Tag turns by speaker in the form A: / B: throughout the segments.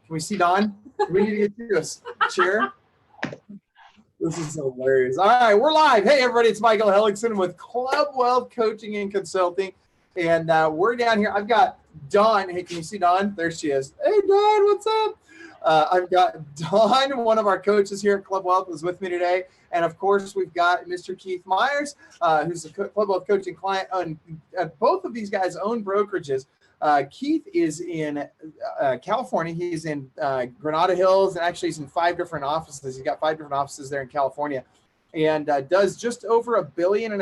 A: Can we see Don? We need to get you a chair. This is hilarious. All right, we're live. Hey, everybody, it's Michael Hellickson with Club Wealth Coaching and Consulting. And we're down here. I've got Dawn. Hey, can you see Dawn? There she is. Hey, Dawn, what's up? I've got Dawn, one of our coaches here at Club Wealth, is with me today. And, of course, we've got Mr. Keith Myers, who's a Club Wealth coaching client. Both of these guys own brokerages. Keith is in California. He's in Granada Hills, and actually he's in 5 different offices. He's got 5 different offices there in California, and does just over $1.5 billion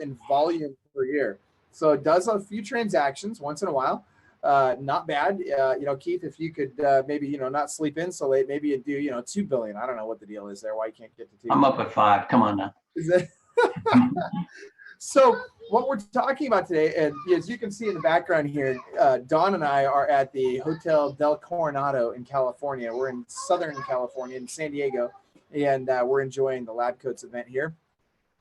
A: in volume per year. So it does a few transactions once in a while. Not bad. Keith, if you could maybe, not sleep in so late, maybe you'd do, $2 billion. I don't know what the deal is there. Why you can't get to 2?
B: I'm up at 5. Come on now.
A: Is that So what we're talking about today, and as you can see in the background here, Dawn and I are at the Hotel Del Coronado in California. We're in Southern California, in San Diego, and we're enjoying the Lab Coats event here.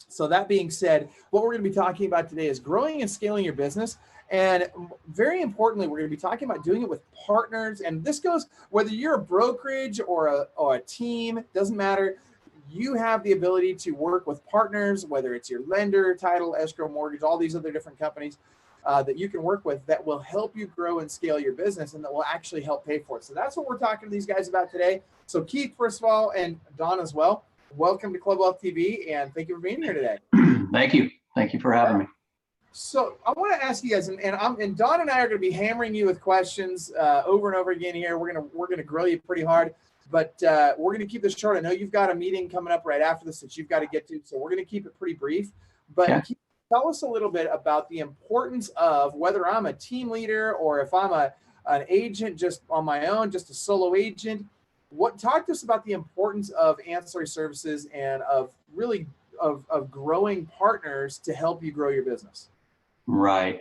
A: So that being said, what we're going to be talking about today is growing and scaling your business. And very importantly, we're going to be talking about doing it with partners. And this goes whether you're a brokerage or a team, doesn't matter. You have the ability to work with partners, whether it's your lender, title, escrow, mortgage, all these other different companies that you can work with that will help you grow and scale your business and that will actually help pay for it. So that's what we're talking to these guys about today. So Keith, first of all, and Don as well, welcome to Club Wealth TV, and thank you for being here today.
B: Thank you. Thank you for having me.
A: So I want to ask you guys, and Don and I are going to be hammering you with questions over and over again here. We're gonna grill you pretty hard. But we're going to keep this short. I know you've got a meeting coming up right after this that you've got to get to, so we're going to keep it pretty brief. But
B: yeah.
A: Tell us a little bit about the importance of whether I'm a team leader or if I'm an agent just on my own, just a solo agent. Talk to us about the importance of ancillary services and of really of growing partners to help you grow your business.
B: Right.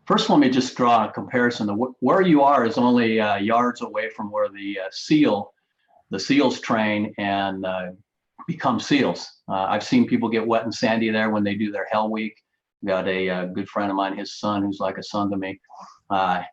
B: First, let me just draw a comparison. Where you are is only yards away from where the SEALs train and become SEALs. I've seen people get wet and sandy there when they do their Hell Week. Got a good friend of mine, his son, who's like a son to me,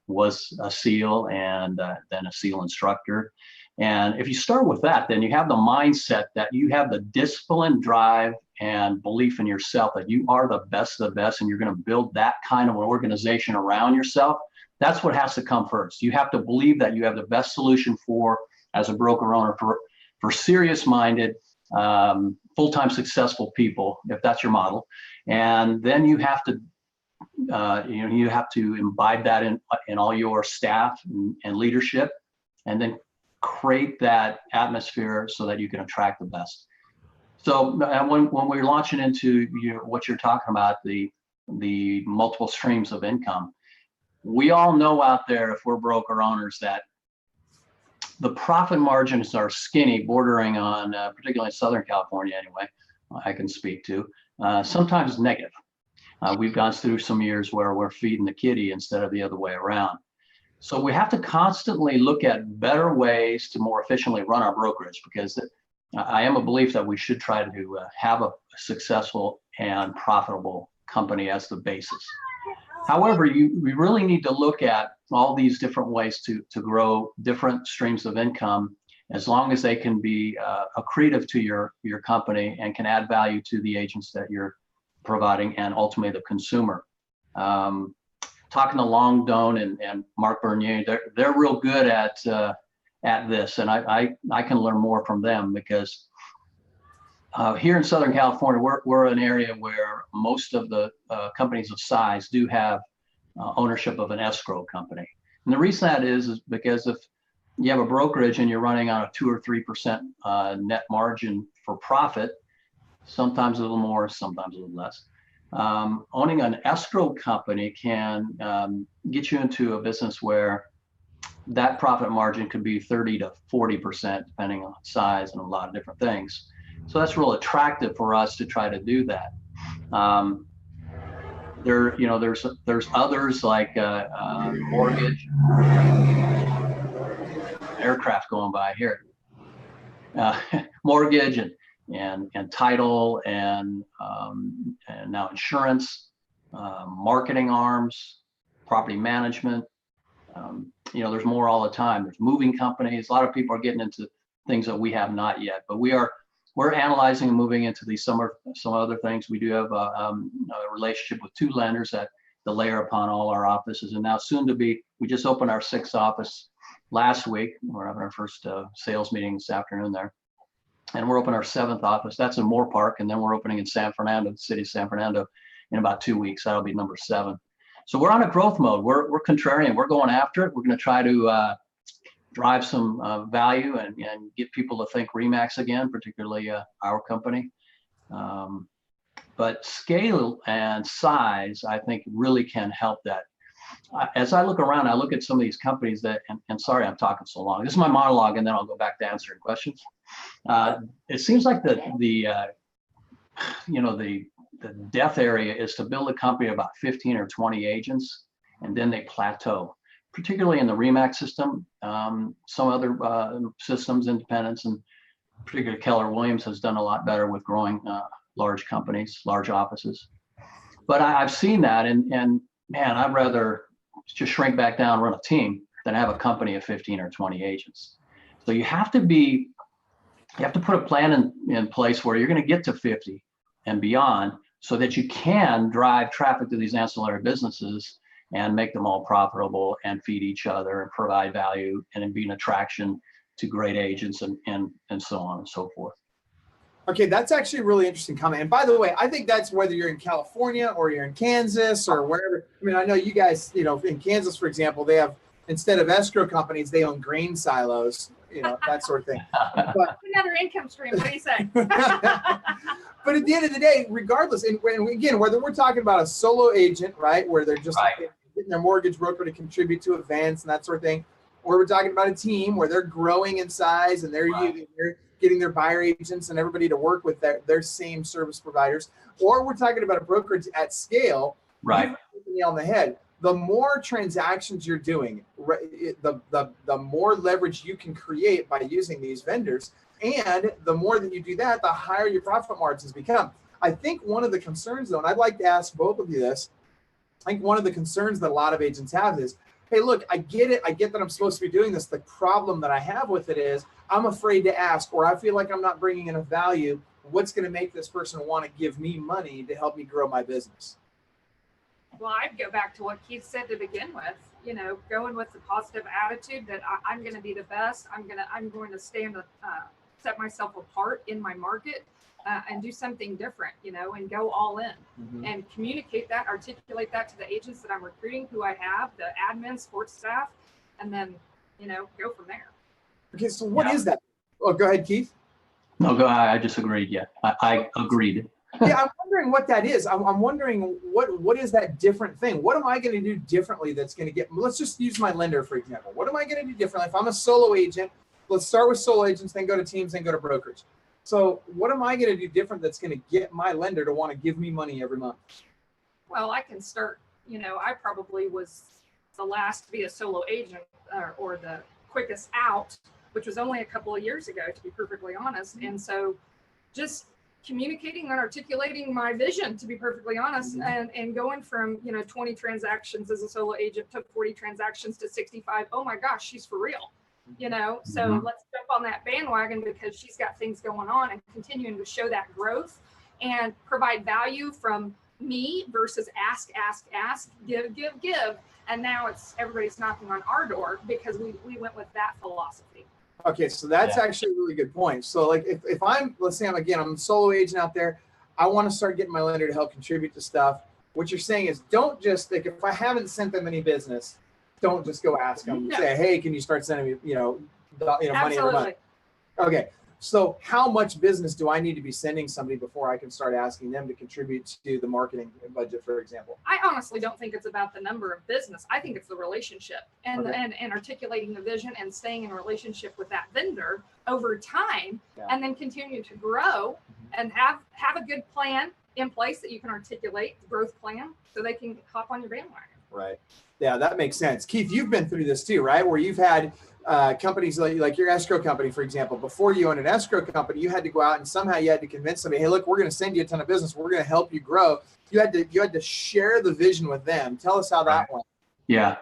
B: was a SEAL and then a SEAL instructor. And if you start with that, then you have the mindset that you have the discipline, drive, and belief in yourself that you are the best of the best, and you're going to build that kind of an organization around yourself. That's what has to come first. You have to believe that you have the best solution as a broker owner for serious-minded, full-time successful people, if that's your model. And then you have to you have to imbibe that in all your staff and leadership, and then create that atmosphere so that you can attract the best. So when we're launching into what you're talking about, the multiple streams of income, we all know out there, if we're broker owners, that the profit margins are skinny, bordering on, particularly in Southern California anyway, I can speak to, sometimes negative. We've gone through some years where we're feeding the kitty instead of the other way around. So we have to constantly look at better ways to more efficiently run our brokerage, because I am a belief that we should try to have a successful and profitable company as the basis. However, we really need to look at all these different ways to grow different streams of income, as long as they can be accretive to your company and can add value to the agents that you're providing and ultimately the consumer. Talking to Long Doan and Mark Bernier, they're real good at this, and I can learn more from them, because here in Southern California, we're an area where most of the companies of size do have ownership of an escrow company. And the reason that is because if you have a brokerage and you're running on a 2 or 3% net margin for profit, sometimes a little more, sometimes a little less. Owning an escrow company can get you into a business where that profit margin could be 30 to 40%, depending on size and a lot of different things. So that's real attractive for us to try to do that. There's others like mortgage, aircraft going by here, mortgage and title and now insurance, marketing arms, property management, There's more all the time. There's moving companies. A lot of people are getting into things that we have not yet, but we're analyzing and moving into some other things. We do have a relationship with 2 lenders that layer upon all our offices, and now soon to be, we just opened our 6th office last week. We're having our first sales meeting this afternoon there, and we're opening our 7th office. That's in Moore Park, and then we're opening in San Fernando, the city of San Fernando, in about 2 weeks. That'll be number 7. So we're on a growth mode. We're contrarian. We're going after it. We're going to try to drive some value and get people to think Remax again, particularly our company. But scale and size, I think, really can help that. As I look around, I look at some of these companies and sorry, I'm talking so long. This is my monologue, and then I'll go back to answering questions. It seems like the death area is to build a company of about 15 or 20 agents, and then they plateau, particularly in the Remax system. Some other systems, independents, and particularly Keller Williams has done a lot better with growing large companies, large offices. But I've seen that, and man, I'd rather just shrink back down and run a team than have a company of 15 or 20 agents. So you have to put a plan in place where you're going to get to 50 and beyond, so that you can drive traffic to these ancillary businesses and make them all profitable and feed each other and provide value and be an attraction to great agents and so on and so forth.
A: Okay, that's actually a really interesting comment. And by the way, I think that's whether you're in California or you're in Kansas or wherever. I mean, I know you guys, in Kansas, for example, they have, instead of escrow companies, they own grain silos, that sort of thing. But,
C: another income stream, what do you say?
A: But at the end of the day, regardless, and again, whether we're talking about a solo agent, right, where they're just getting their mortgage broker to contribute to events and that sort of thing, or we're talking about a team where they're growing in size and they're getting their buyer agents and everybody to work with their same service providers, or we're talking about a brokerage at scale,
B: right?
A: You hit the nail on the head. The more transactions you're doing, the more leverage you can create by using these vendors. And the more that you do that, the higher your profit margins become. I think one of the concerns, though, and I'd like to ask both of you this, I think one of the concerns that a lot of agents have is, hey, look, I get it. I get that I'm supposed to be doing this. The problem that I have with it is I'm afraid to ask, or I feel like I'm not bringing enough value. What's going to make this person want to give me money to help me grow my business?
C: Well, I'd go back to what Keith said to begin with, going with the positive attitude that I'm going to be the best. I'm going to set myself apart in my market and do something different, and go all in and communicate that, articulate that to the agents that I'm recruiting, who I have, the admin, sports staff, and then, go from there.
A: Okay, so what is that? Oh, go ahead, Keith.
B: No, go ahead. I just agreed. Yeah, I agreed.
A: Yeah, I'm wondering what that is. I'm wondering what is that different thing? What am I going to do differently that's going to get, let's just use my lender, for example. What am I going to do differently? If I'm a solo agent, let's start with solo agents, then go to teams, then go to brokerage. So what am I going to do different that's going to get my lender to want to give me money every month?
C: Well, I can start, I probably was the last to be a solo agent or the quickest out, which was only a couple of years ago, to be perfectly honest. And so just communicating and articulating my vision, to be perfectly honest, and going from 20 transactions as a solo agent to 40 transactions to 65. Oh my gosh, she's for real. So let's jump on that bandwagon because she's got things going on, and continuing to show that growth and provide value from me versus ask, give. And now everybody's knocking on our door because we went with that philosophy.
A: Okay, so that's actually a really good point. So like if I'm, let's say I'm a solo agent out there, I want to start getting my lender to help contribute to stuff. What you're saying is don't just think, if I haven't sent them any business, don't just go ask them, say, hey, can you start sending me, money every month? Okay, so how much business do I need to be sending somebody before I can start asking them to contribute to the marketing budget, for example?
C: I honestly don't think it's about the number of business. I think it's the relationship and articulating the vision and staying in relationship with that vendor over time, and then continue to grow and have a good plan in place that you can articulate, the growth plan, so they can hop on your bandwagon.
A: Right. Yeah, that makes sense. Keith, you've been through this too, right? Where you've had companies like your escrow company, for example. Before you owned an escrow company, you had to go out and somehow you had to convince somebody, hey, look, we're going to send you a ton of business. We're going to help you grow. You had to share the vision with them. Tell us how that went.
B: Yeah.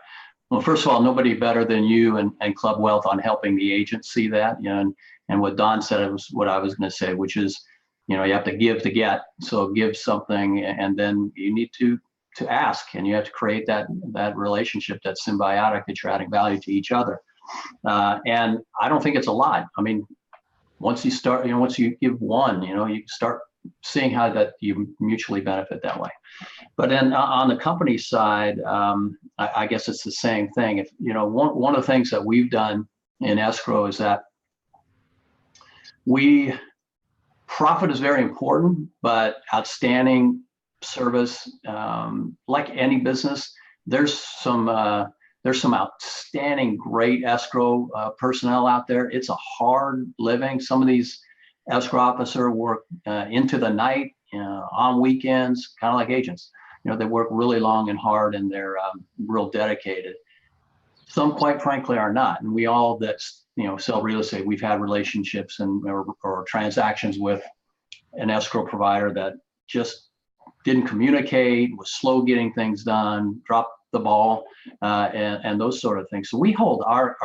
B: Well, first of all, nobody better than you and Club Wealth on helping the agent see that. You know, and what Don said, it was what I was going to say, which is, you know, you have to give to get. So give something, and then you need to ask, and you have to create that relationship, that symbiotic, that you're adding value to each other. And I don't think it's a lot. I mean, once you start, you know, once you give one, you know, you start seeing how that you mutually benefit that way. But then on the company side, I guess it's the same thing. If, you know, one of the things that we've done in escrow is that profit is very important, but outstanding service, like any business, there's some outstanding, great escrow personnel out there. It's a hard living. Some of these escrow officers work into the night, on weekends, kind of like agents. You know, they work really long and hard, and they're real dedicated. Some, quite frankly, are not. And we all that, you know, sell real estate, we've had relationships or transactions with an escrow provider that just didn't communicate, was slow getting things done, dropped the ball, and those sort of things. So we hold our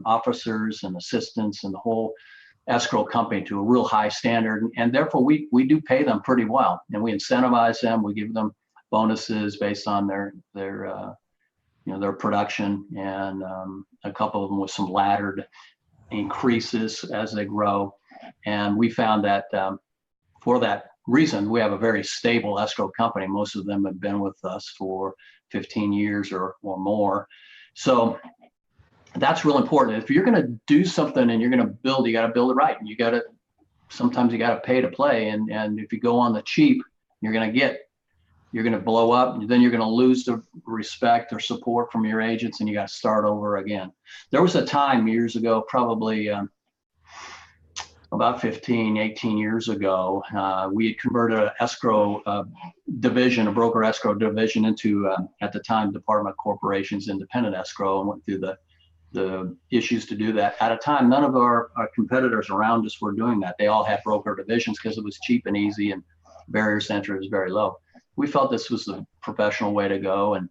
B: officers and assistants and the whole escrow company to a real high standard, and therefore we do pay them pretty well, and we incentivize them. We give them bonuses based on their you know, their production, and a couple of them with some laddered increases as they grow. And we found that for that reason, we have a very stable escrow company. Most of them have been with us for 15 years or more. So that's real important. If you're going to do something and you're going to build, you got to build it right. And sometimes you got to pay to play. And if you go on the cheap, you're going to blow up, and then you're going to lose the respect or support from your agents, and you got to start over again. There was a time years ago, probably about 15, 18 years ago, we had converted an escrow division, a broker escrow division, into, at the time, Department of Corporations Independent Escrow, and went through the issues to do that. At a time, none of our competitors around us were doing that. They all had broker divisions because it was cheap and easy, and barriers to entry was very low. We felt this was the professional way to go. And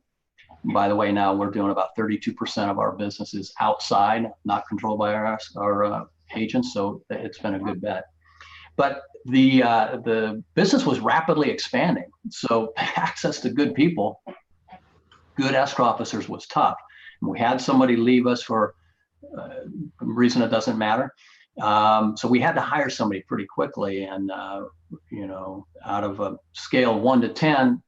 B: by the way, now we're doing about 32% of our business is outside, not controlled by our agents. So it's been a good bet. But the business was rapidly expanding. So access to good people, good escrow officers, was tough. And we had somebody leave us for a reason that doesn't matter. So we had to hire somebody pretty quickly. And, you know, out of a scale 1 to 10,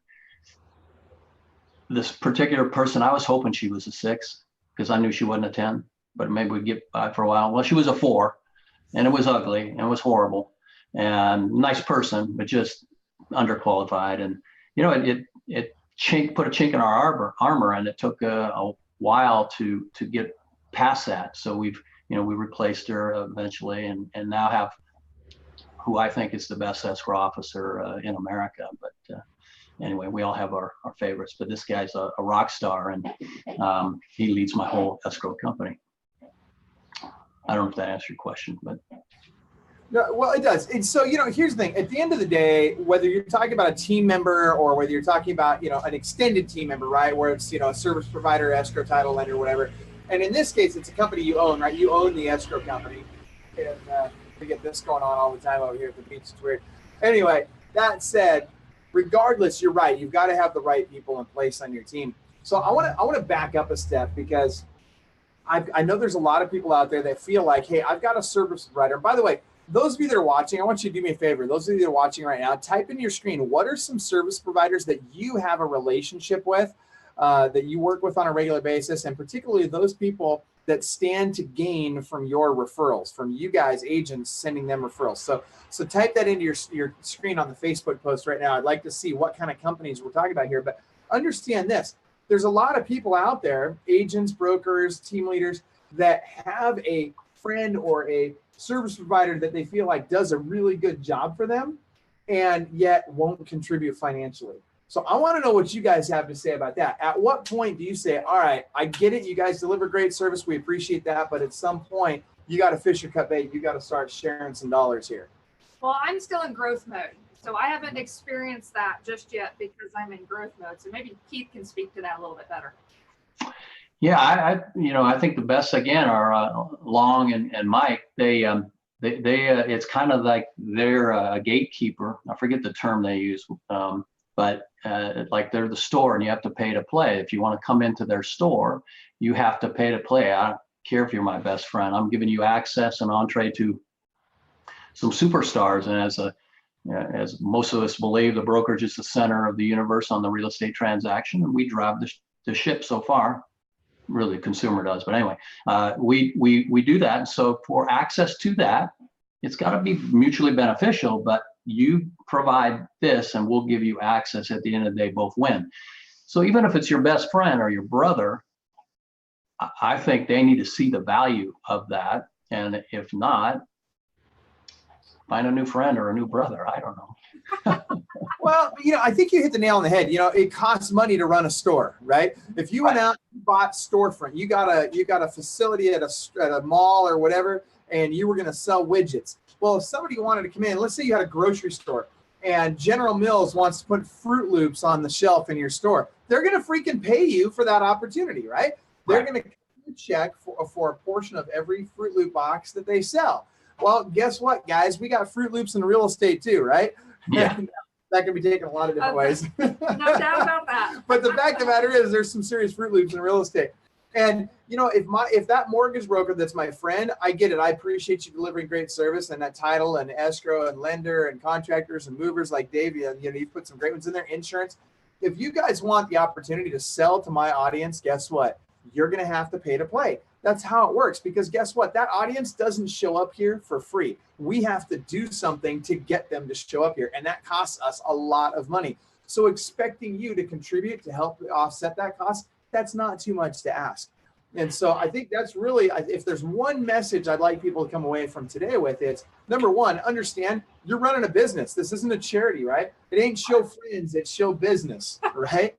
B: this particular person, I was hoping she was a 6 because I knew she wasn't a 10, but maybe we'd get by for a while. Well, she was a 4, and it was ugly and it was horrible, and nice person, but just underqualified. And, you know, it put a chink in our armor, and it took a while to get past that. So we replaced her eventually, and now have who I think is the best escrow officer in America. But anyway, we all have our favorites, but this guy's a rock star, and he leads my whole escrow company. I don't know if that answers your question, but.
A: No, well, it does. And so, you know, here's the thing. At the end of the day, whether you're talking about a team member or whether you're talking about, you know, an extended team member, right, where it's, you know, a service provider, escrow, title lender, whatever. And in this case, it's a company you own, right? You own the escrow company. And we get this going on all the time over here at the beach. It's weird. Anyway, that said, regardless, you're right. You've got to have the right people in place on your team. So I want to back up a step, because I know there's a lot of people out there that feel like, hey, I've got a service provider. By the way, those of you that are watching, I want you to do me a favor. Those of you that are watching right now, type in your screen, what are some service providers that you have a relationship with, that you work with on a regular basis, and particularly those people that stand to gain from your referrals, from you guys, agents, sending them referrals. So type that into your screen on the Facebook post right now. I'd like to see what kind of companies we're talking about here, but understand this. There's a lot of people out there, agents, brokers, team leaders, that have a friend or a service provider that they feel like does a really good job for them, and yet won't contribute financially. So I want to know what you guys have to say about that. At what point do you say, all right, I get it, you guys deliver great service, we appreciate that, but at some point you got to fish or cut bait, you got to start sharing some dollars here?
C: Well, I'm still in growth mode, so I haven't experienced that just yet because I'm in growth mode. So maybe Keith can speak to that a little bit better.
B: Yeah, I think the best again are Long and Mike. They it's kind of like they're a gatekeeper. I forget the term they use, but like they're the store and you have to pay to play. If you want to come into their store, you have to pay to play. I don't care if you're my best friend. I'm giving you access and entree to some superstars. And as most of us believe, the brokerage is the center of the universe on the real estate transaction, and we drive the ship so far. Really, the consumer does, but anyway, we do that. And so for access to that, it's got to be mutually beneficial. But you provide this, and we'll give you access. At the end of the day, both win. So even if it's your best friend or your brother, I think they need to see the value of that. And if not, find a new friend or a new brother. I don't know.
A: Well, I think you hit the nail on the head. It costs money to run a store, right? If you went out and bought storefront, you got a facility at a mall or whatever, and you were going to sell widgets. Well, if somebody wanted to come in, let's say you had a grocery store, and General Mills wants to put Fruit Loops on the shelf in your store, they're going to freaking pay you for that opportunity, right? They're going to check for a portion of every Fruit Loop box that they sell. Well, guess what, guys? We got Fruit Loops in real estate too, right?
B: Yeah.
A: That can be taken a lot of different ways.
C: No doubt about that.
A: But the fact of the matter is there's some serious Fruit Loops in real estate. And if that mortgage broker that's my friend, I get it. I appreciate you delivering great service and that title and escrow and lender and contractors and movers like Dave. You've put some great ones in there. Insurance. If you guys want the opportunity to sell to my audience, guess what? You're going to have to pay to play. That's how it works, because guess what? That audience doesn't show up here for free. We have to do something to get them to show up here, and that costs us a lot of money. So expecting you to contribute to help offset that cost, that's not too much to ask. And so I think that's really, if there's one message I'd like people to come away from today with, it's number one, understand you're running a business. This isn't a charity, right? It ain't show friends, it's show business, right?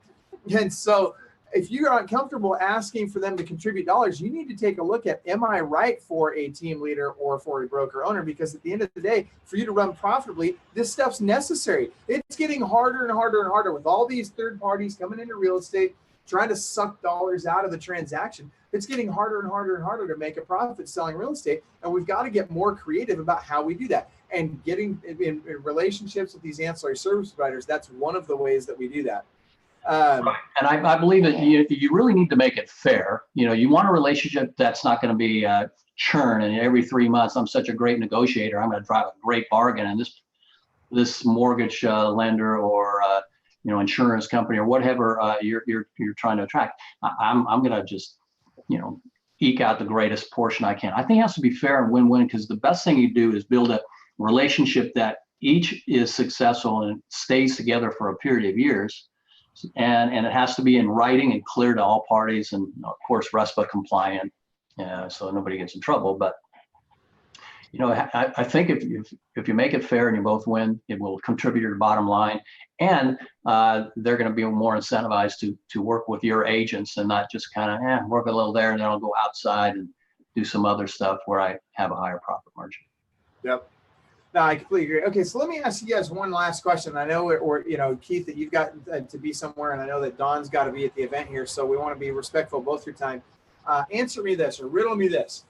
A: And so if you're uncomfortable asking for them to contribute dollars, you need to take a look at, am I right for a team leader or for a broker owner? Because at the end of the day, for you to run profitably, this stuff's necessary. It's getting harder and harder and harder with all these third parties coming into real estate, trying to suck dollars out of the transaction. It's getting harder and harder and harder to make a profit selling real estate. And we've got to get more creative about how we do that. And getting in relationships with these ancillary service providers, that's one of the ways that we do that.
B: Right. And I believe that you really need to make it fair. You want a relationship that's not going to be churn, and every 3 months, I'm such a great negotiator, I'm going to drive a great bargain, and this mortgage lender or insurance company or whatever you're trying to attract, I'm going to just eke out the greatest portion I can. I think it has to be fair and win-win, because the best thing you do is build a relationship that each is successful and stays together for a period of years. And it has to be in writing and clear to all parties, and of course RESPA compliant, so nobody gets in trouble. But I think if you make it fair and you both win, it will contribute to the bottom line, and they're going to be more incentivized to work with your agents and not just kind of work a little there and then I'll go outside and do some other stuff where I have a higher profit margin.
A: Yep. No, I completely agree. Okay, so let me ask you guys one last question. I know, Keith, that you've got to be somewhere, and I know that Don's got to be at the event here, so we want to be respectful of both your time. Answer me this, or riddle me this.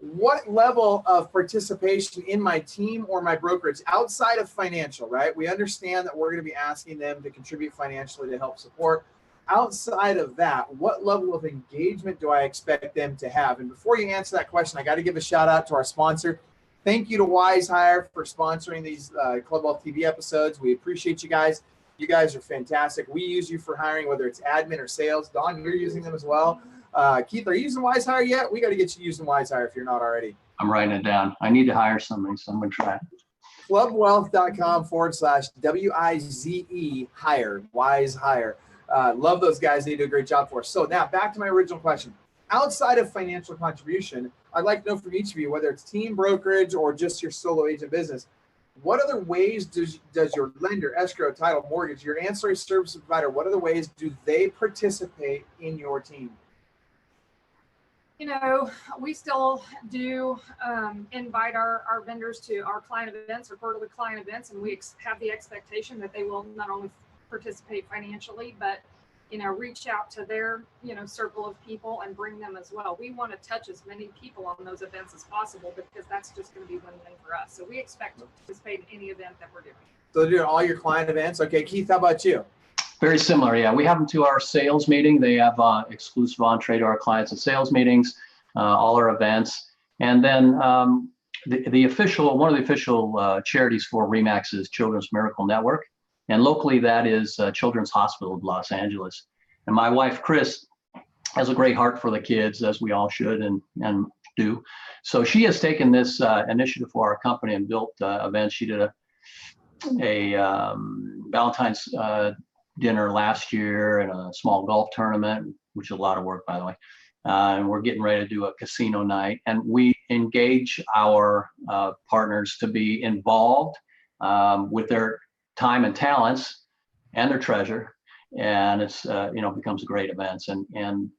A: What level of participation in my team or my brokerage, outside of financial, right? We understand that we're going to be asking them to contribute financially to help support. Outside of that, what level of engagement do I expect them to have? And before you answer that question, I got to give a shout out to our sponsor. Thank you to Wise Hire for sponsoring these Club Wealth TV episodes. We appreciate you guys. You guys are fantastic. We use you for hiring, whether it's admin or sales. Don, you're using them as well. Keith, are you using Wise Hire yet? We got to get you using Wise Hire if you're not already.
B: I'm writing it down. I need to hire somebody, so I'm going to try.
A: clubwealth.com/WIZE hire, Wise Hire. Love those guys. They do a great job for us. So now back to my original question. Outside of financial contribution, I'd like to know from each of you, whether it's team brokerage or just your solo agent business, what other ways does your lender, escrow, title, mortgage, your ancillary service provider, what other ways do they participate in your team?
C: We still do invite our vendors to our client events or quarterly client events, and we have the expectation that they will not only participate financially, but reach out to their, circle of people and bring them as well. We want to touch as many people on those events as possible because that's just going to be win-win for us. So we expect to participate in any event that we're doing.
A: So they're doing all your client events. Okay, Keith, how about you?
B: Very similar, yeah. We have them to our sales meeting. They have exclusive entree to our clients at sales meetings, all our events. And then one of the official charities for Remax is Children's Miracle Network. And locally, that is Children's Hospital of Los Angeles. And my wife, Chris, has a great heart for the kids, as we all should and do. So she has taken this initiative for our company and built events. She did a Valentine's dinner last year and a small golf tournament, which is a lot of work, by the way. And we're getting ready to do a casino night. And we engage our partners to be involved with their time and talents and their treasure. And it's, becomes great events. And in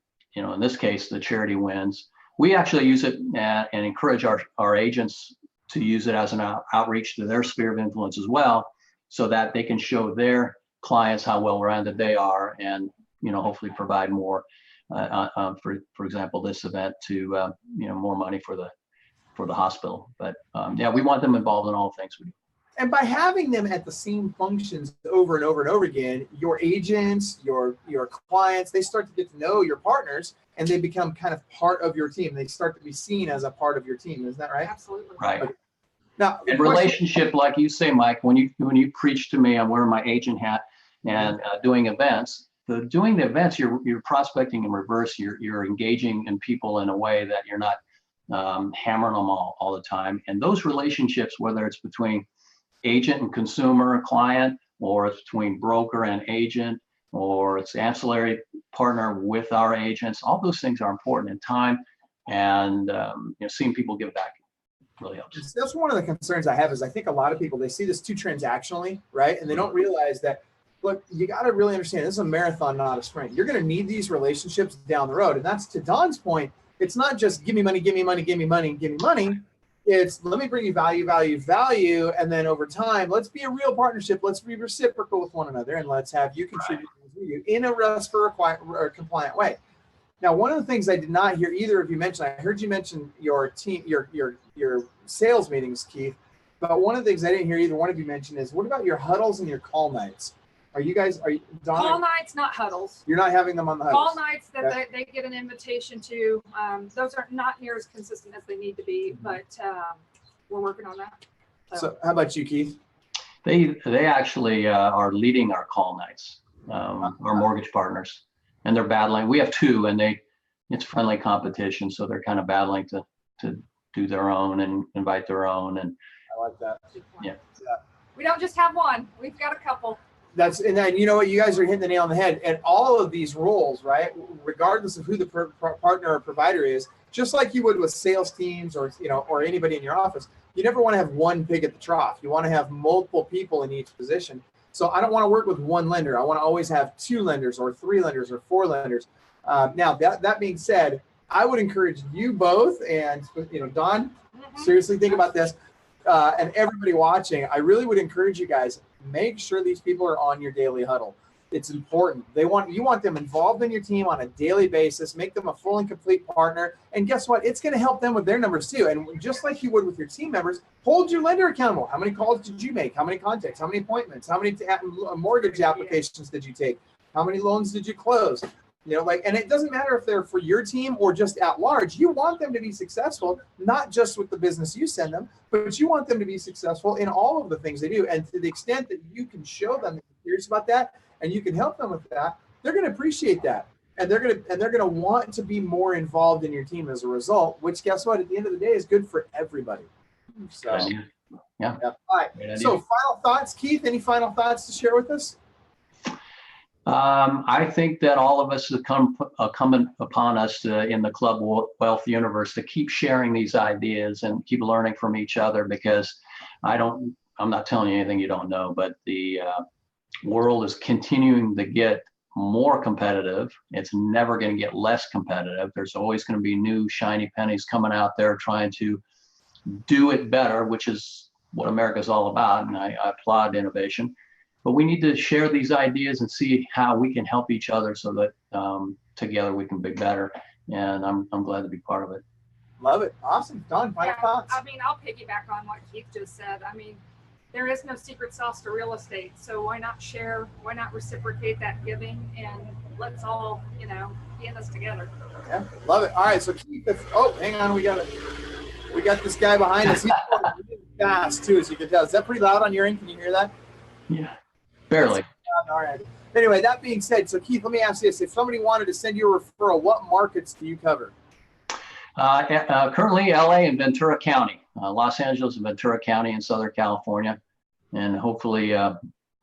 B: this case, the charity wins. We actually use it and encourage our agents to use it as an outreach to their sphere of influence as well, so that they can show their clients how well rounded they are, and hopefully provide more for example, this event to more money for the hospital. But we want them involved in all things we do.
A: And by having them at the same functions over and over and over again, your agents, your clients, they start to get to know your partners, and they become kind of part of your team. They start to be seen as a part of your team. Isn't that right?
C: Absolutely.
B: Right.
A: Okay. Now,
B: and relationship, like you say, Mike, when you preach to me, I'm wearing my agent hat and doing events. Doing the events, you're prospecting in reverse. You're engaging in people in a way that you're not hammering them all the time. And those relationships, whether it's between agent and consumer, client, or it's between broker and agent, or it's ancillary partner with our agents, all those things are important in time. And seeing people give back really helps.
A: That's one of the concerns I have. Is I think a lot of people, they see this too transactionally, right? And they don't realize that, look, you got to really understand, this is a marathon, not a sprint. You're going to need these relationships down the road. And that's, to Don's point, it's not just give me money, give me money, give me money, give me money. It's let me bring you value, value, value. And then over time, let's be a real partnership. Let's be reciprocal with one another. And let's have you contribute in a compliant way. Now, one of the things I did not hear either of you mention, I heard you mention your team, your sales meetings, Keith. But one of the things I didn't hear either one of you mention is, what about your huddles and your call nights? Are you Donna,
C: call nights, not huddles?
A: You're not having them on the huddles.
C: Call nights that they get an invitation to. Those are not near as consistent as they need to be, but we're working on that.
A: So how about you, Keith?
B: They actually are leading our call nights, our mortgage partners, and they're battling. We have two, and it's friendly competition, so they're kind of battling to do their own and invite their own. And
A: I like that.
B: Yeah.
C: We don't just have one; we've got a couple.
A: And then, you know what, you guys are hitting the nail on the head. And all of these roles, right, regardless of who the partner or provider is, just like you would with sales teams or anybody in your office, you never want to have one pig at the trough. You want to have multiple people in each position. So I don't want to work with one lender. I want to always have two lenders or three lenders or four lenders. Now, that being said, I would encourage you both, and Don, seriously think about this, and everybody watching, I really would encourage you guys, make sure these people are on your daily huddle. It's important. You want them involved in your team on a daily basis, make them a full and complete partner. And guess what? It's going to help them with their numbers too. And just like you would with your team members, hold your lender accountable. How many calls did you make? How many contacts? How many appointments? How many mortgage applications did you take? How many loans did you close? And it doesn't matter if they're for your team or just at large. You want them to be successful, not just with the business you send them, but you want them to be successful in all of the things they do. And to the extent that you can show them that you're serious about that and you can help them with that, they're going to appreciate that. And they're going to want to be more involved in your team as a result, which, guess what, at the end of the day is good for everybody. So,
B: yeah.
A: All right. So final thoughts, Keith, any final thoughts to share with us?
B: I think that all of us have come upon us in the Club Wealth universe to keep sharing these ideas and keep learning from each other, because I'm not telling you anything you don't know, but the world is continuing to get more competitive. It's never going to get less competitive. There's always going to be new shiny pennies coming out there trying to do it better, which is what America's all about. And I applaud innovation. but we need to share these ideas and see how we can help each other so that together we can be better. And I'm glad to be part of it.
A: Love it. Awesome. Don, final thoughts?
C: I mean, I'll piggyback on what Keith just said. I mean, there is no secret sauce to real estate. So why not share? Why not reciprocate that giving? And let's all, you know, be in this together.
A: Yeah, love it. All right. So keep it. Oh, hang on. We got this guy behind us. He's going really fast too, as you can tell. Is that pretty loud on your end? Can you hear that?
B: Yeah, barely.
A: All right. Anyway, that being said, so Keith, let me ask you this. If somebody wanted to send you a referral, what markets do you cover?
B: Currently LA and Ventura County, Los Angeles and Ventura County in Southern California, and hopefully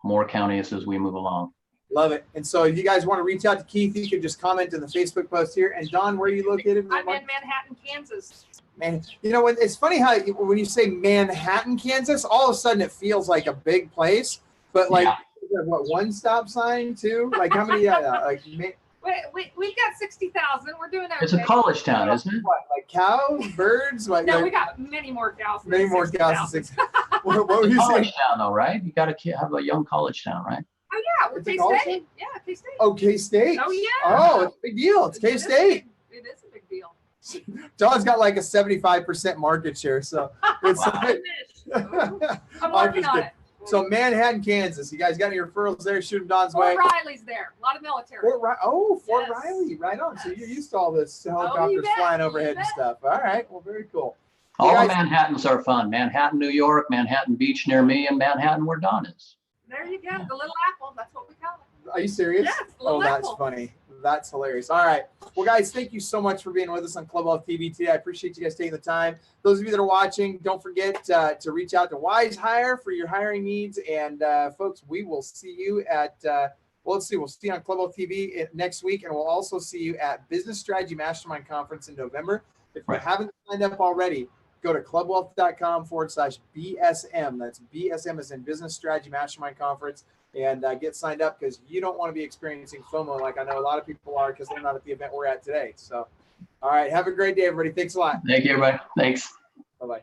B: more counties as we move along.
A: Love it. And so if you guys want to reach out to Keith, you can just comment in the Facebook post here. And Don, where are you located?
C: I'm in Manhattan, Kansas.
A: Man, you know, it's funny how when you say Manhattan, Kansas, all of a sudden it feels like a big place, but like, what, one stop sign too? Like how many,
C: We've got 60,000. We're doing okay.
B: It's a college town, isn't it?
A: What, like cows, birds? Like,
C: no, we got many more cows.
A: Many more cows than 60. What were you
B: college
A: saying?
B: Town though, right? You got to have a young college town, right?
C: Oh yeah, we're K-State. Yeah, K-State.
A: Oh, K-State.
C: Oh yeah.
A: Oh, it's a big deal. It's K-State.
C: It is a big deal.
A: Don's got like a 75% market share, so it's
C: I'm working on it.
A: So Manhattan, Kansas. You guys got any referrals there? Shoot them Don's way.
C: Fort Riley's there. A lot of military.
A: Fort Riley. Right on. So you're used to all this helicopters flying overhead and stuff. All right. Well, very cool.
B: All the Manhattans are fun. Manhattan, New York, Manhattan Beach near me, and Manhattan where Don is.
C: There you go. The little apple. That's what we call it.
A: Are you serious?
C: Yes.
A: Oh, that's funny. That's hilarious. All right. Well, guys, thank you so much for being with us on Club Wealth TV today. I appreciate you guys taking the time. Those of you that are watching, don't forget to reach out to Wise Hire for your hiring needs. And folks, we will see you at, we'll see you on Club Wealth TV next week. And we'll also see you at Business Strategy Mastermind Conference in November. If you haven't signed up already, go to clubwealth.com/BSM. That's BSM as in Business Strategy Mastermind Conference. And get signed up because you don't want to be experiencing FOMO like I know a lot of people are because they're not at the event we're at today. So, all right. Have a great day, everybody. Thanks a lot.
B: Thank you, everybody. Thanks.
A: Bye-bye.